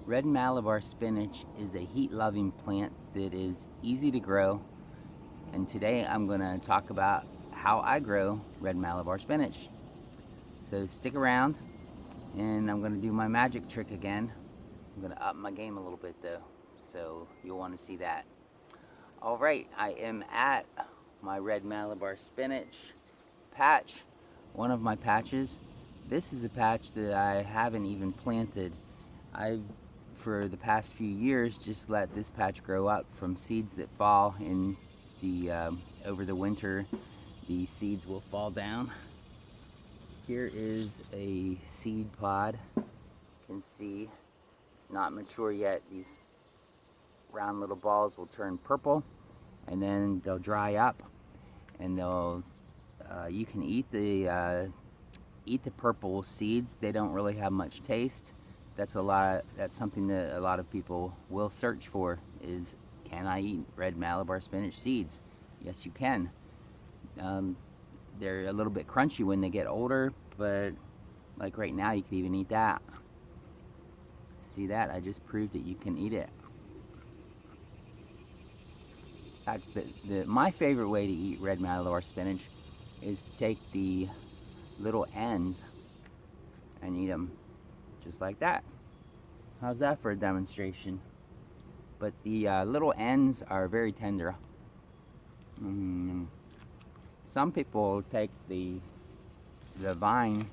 Red Malabar spinach is a heat-loving plant that is easy to grow, and today I'm going to talk about how I grow red Malabar spinach. So stick around, and I'm going to do my magic trick again. I'm going to up my game a little bit though, so you'll want to see that. Alright, I am at my red Malabar spinach patch, one of my patches. This is a patch that I haven't even planted. I've, for the past few years, just let this patch grow up from seeds that fall in the over the winter. The seeds will fall down. Here is a seed pod. You can see it's not mature yet. These round little balls will turn purple, and then they'll dry up, and they'll you can eat the purple seeds. They don't really have much taste. That's something that a lot of people will search for, is, can I eat red Malabar spinach seeds? Yes, you can. They're a little bit crunchy when they get older, but like right now, you can even eat that. See that? I just proved that you can eat it. In fact, my favorite way to eat red Malabar spinach is to take the little ends and eat them just like that. How's that for a demonstration? But the little ends are very tender. Some people take the vine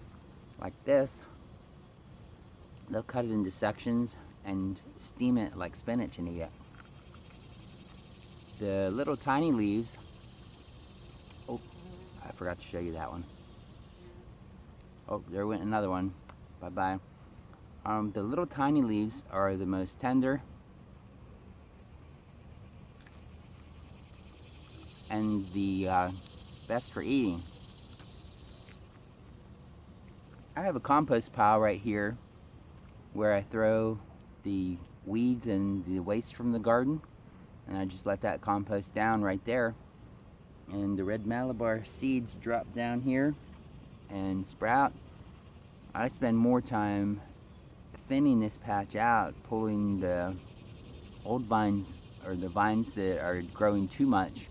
like this. They'll cut it into sections and steam it like spinach and eat it. The little tiny leaves, oh, I forgot to show you that one. Oh, there went another one. Bye-bye. The little tiny leaves are the most tender and the best for eating. I have a compost pile right here where I throw the weeds and the waste from the garden, and I just let that compost down right there, and the red Malabar seeds drop down here and sprout. I spend more time thinning this patch out, pulling the old vines, or the vines that are growing too much,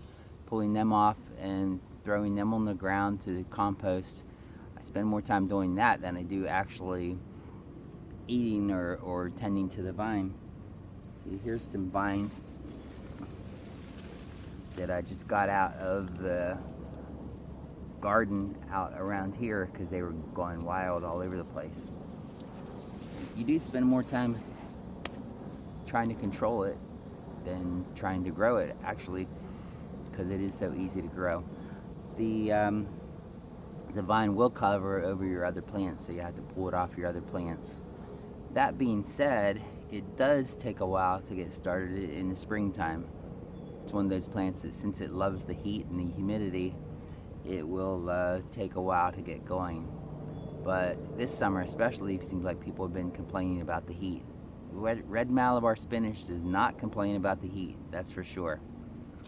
pulling them off and throwing them on the ground to compost. I spend more time doing that than I do actually eating or tending to the vine. See, here's some vines that I just got out of the garden out around here because they were going wild all over the place. You do spend more time trying to control it than trying to grow it, actually, because it is so easy to grow. The vine will cover over your other plants, so you have to pull it off your other plants. That being said, it does take a while to get started in the springtime. It's one of those plants that, since it loves the heat and the humidity, it will take a while to get going. But this summer especially, it seems like people have been complaining about the heat. Red Malabar spinach does not complain about the heat, that's for sure.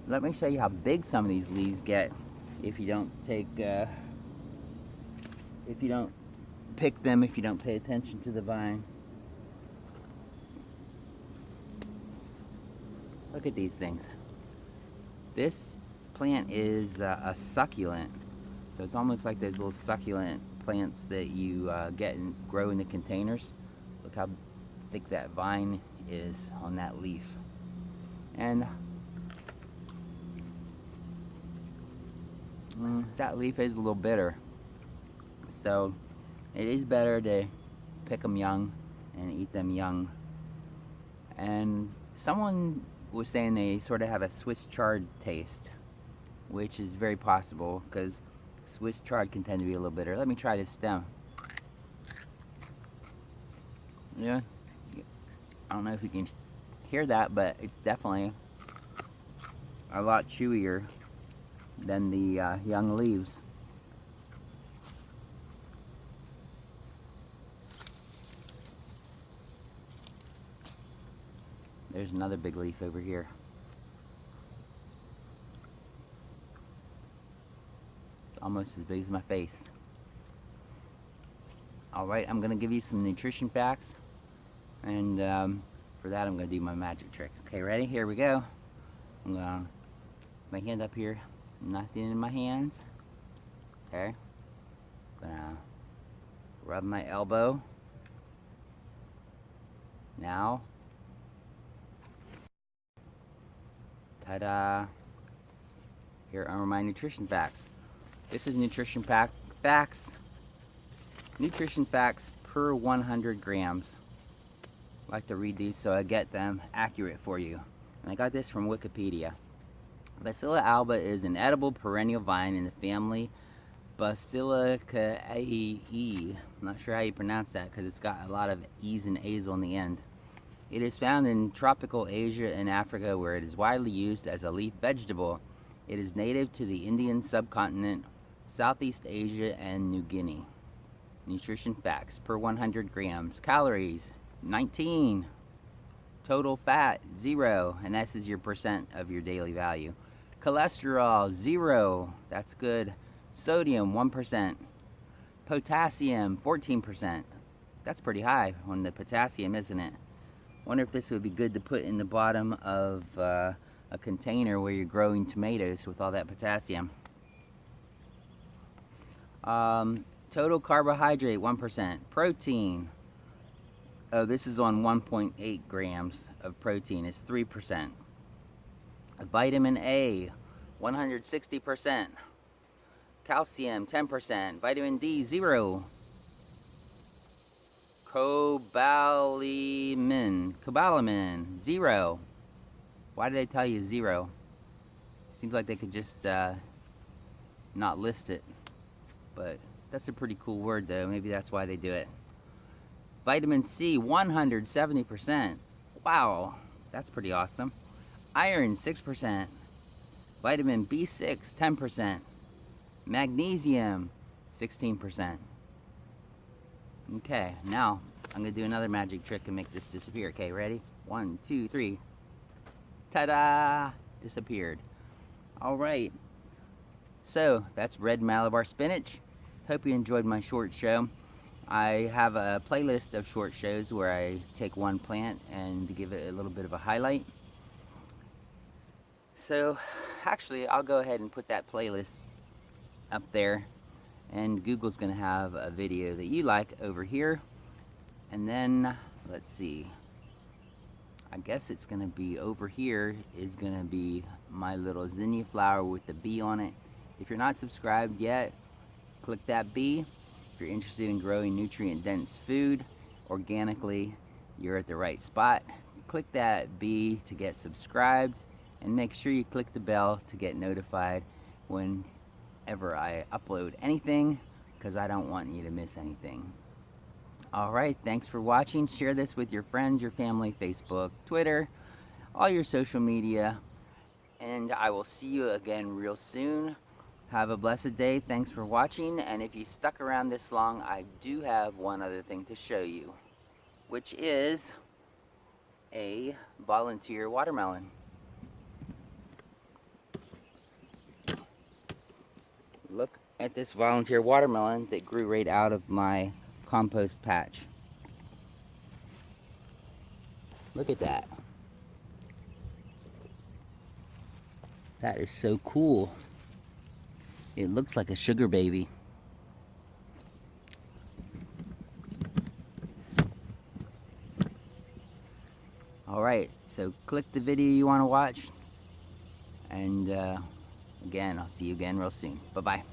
Let me show you how big some of these leaves get if you don't pick them, if you don't pay attention to the vine. Look at these things. This plant is a succulent, so it's almost like those little succulent plants that you get and grow in the containers. Look how thick that vine is on that leaf. And that leaf is a little bitter, so it is better to pick them young and eat them young. And someone was saying they sort of have a Swiss chard taste, which is very possible because Swiss chard can tend to be a little bitter. Let me try this stem. Yeah, I don't know if you can hear that, but it's definitely a lot chewier than the young leaves. There's another big leaf over here. It's almost as big as my face. Alright, I'm going to give you some nutrition facts. And for that, I'm going to do my magic trick. Okay, ready? Here we go. I'm going to my hand up here, nothing in my hands. Okay. Gonna rub my elbow. Now, ta-da! Here are my nutrition facts. This is nutrition facts. Nutrition facts per 100 grams. I like to read these so I get them accurate for you. And I got this from Wikipedia. Bacilla alba is an edible perennial vine in the family Basilicaceae. I'm not sure how you pronounce that because it's got a lot of E's and A's on the end. It is found in tropical Asia and Africa, where it is widely used as a leaf vegetable. It is native to the Indian subcontinent, Southeast Asia, and New Guinea. Nutrition facts per 100 grams. Calories, 19. Total fat, 0. And this is your percent of your daily value. Cholesterol, 0. That's good. Sodium, 1%. Potassium, 14%. That's pretty high on the potassium, isn't it? Wonder if this would be good to put in the bottom of a container where you're growing tomatoes with all that potassium. Total carbohydrate, 1%. Protein. Oh, this is on 1.8 grams of protein. It's 3%. Vitamin A, 160%. Calcium, 10%. Vitamin D, 0. Cobalamin, 0. Why did they tell you 0? Seems like they could just not list it. But that's a pretty cool word, though. Maybe that's why they do it. Vitamin C, 170%. Wow, that's pretty awesome. Iron, 6%. Vitamin B6, 10%. Magnesium, 16%. Okay, now I'm going to do another magic trick and make this disappear. Okay, ready? 1, 2, 3. Ta-da! Disappeared. All right. So, that's red Malabar spinach. Hope you enjoyed my short show. I have a playlist of short shows where I take one plant and give it a little bit of a highlight. So, actually, I'll go ahead and put that playlist up there, and Google's going to have a video that you like over here. And then, let's see, I guess it's going to be over here is going to be my little zinnia flower with the bee on it. If you're not subscribed yet, click that bee. If you're interested in growing nutrient-dense food organically, you're at the right spot. Click that bee to get subscribed, and make sure you click the bell to get notified whenever I upload anything, because I don't want you to miss anything. Alright, thanks for watching. Share this with your friends, your family, Facebook, Twitter, all your social media, and I will see you again real soon. Have a blessed day. Thanks for watching, and if you stuck around this long, I do have one other thing to show you, which is a volunteer watermelon. Look at this volunteer watermelon that grew right out of my compost patch. Look at that. That is so cool. It looks like a sugar baby. Alright, so click the video you want to watch. And again, I'll see you again real soon. Bye-bye.